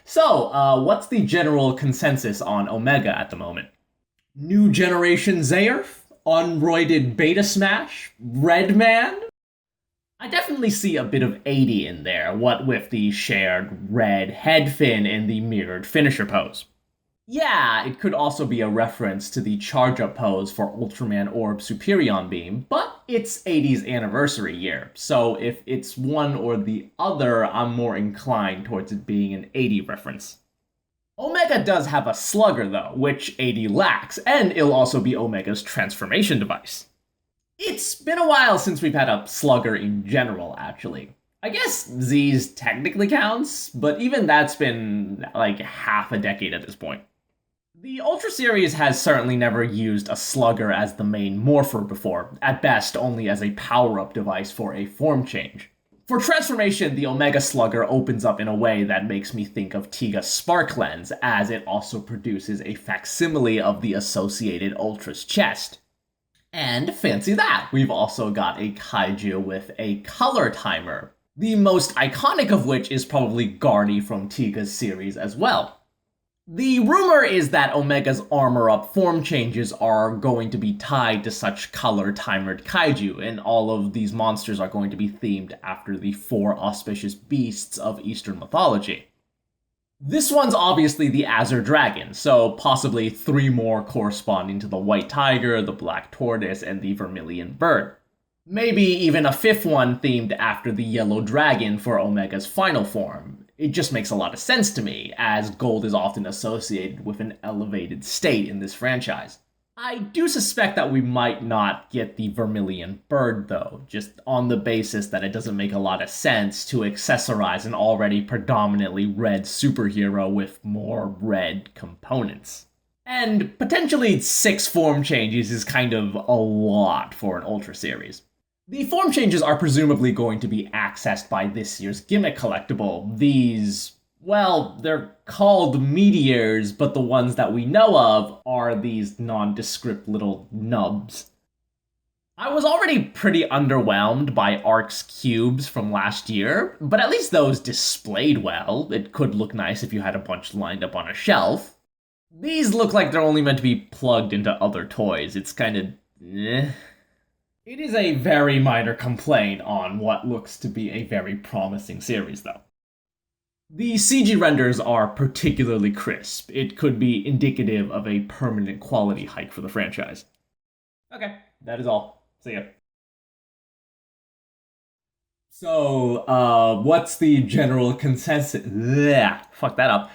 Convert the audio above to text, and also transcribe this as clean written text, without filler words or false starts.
So, what's the general consensus on Omega at the moment? New generation Zayerf? Unroided Beta Smash? Red Man? I definitely see a bit of 80 in there, what with the shared red head fin and the mirrored finisher pose. Yeah, it could also be a reference to the charge-up pose for Ultraman Orb Superion Beam, but it's 80's anniversary year, so if it's one or the other, I'm more inclined towards it being an 80 reference. Omega does have a slugger though, which 80 lacks, and it'll also be Omega's transformation device. It's been a while since we've had a slugger in general, actually. I guess Z's technically counts, but even that's been like half a decade at this point. The Ultra series has certainly never used a slugger as the main morpher before, at best only as a power-up device for a form change. For transformation, the Omega Slugger opens up in a way that makes me think of Tiga's Spark Lens, as it also produces a facsimile of the associated Ultra's chest. And fancy that, we've also got a kaiju with a color timer, the most iconic of which is probably Gardy from Tiga's series as well. The rumor is that Omega's armor-up form changes are going to be tied to such color-timered kaiju, and all of these monsters are going to be themed after the four auspicious beasts of Eastern mythology. This one's obviously the Azure Dragon, so possibly three more corresponding to the White Tiger, the Black Tortoise, and the Vermilion Bird. Maybe even a fifth one themed after the Yellow Dragon for Omega's final form. It just makes a lot of sense to me, as gold is often associated with an elevated state in this franchise. I do suspect that we might not get the Vermilion Bird, though, just on the basis that it doesn't make a lot of sense to accessorize an already predominantly red superhero with more red components. And potentially 6 form changes is kind of a lot for an Ultra series. The form changes are presumably going to be accessed by this year's gimmick collectible. These, well, they're called meteors, but the ones that we know of are these nondescript little nubs. I was already pretty underwhelmed by Ark's cubes from last year, but at least those displayed well. It could look nice if you had a bunch lined up on a shelf. These look like they're only meant to be plugged into other toys. It's kind of eh. It is a very minor complaint on what looks to be a very promising series, though. The CG renders are particularly crisp. It could be indicative of a permanent quality hike for the franchise. Okay, that is all. See ya. So, what's the general consensus? Blech, fuck that up.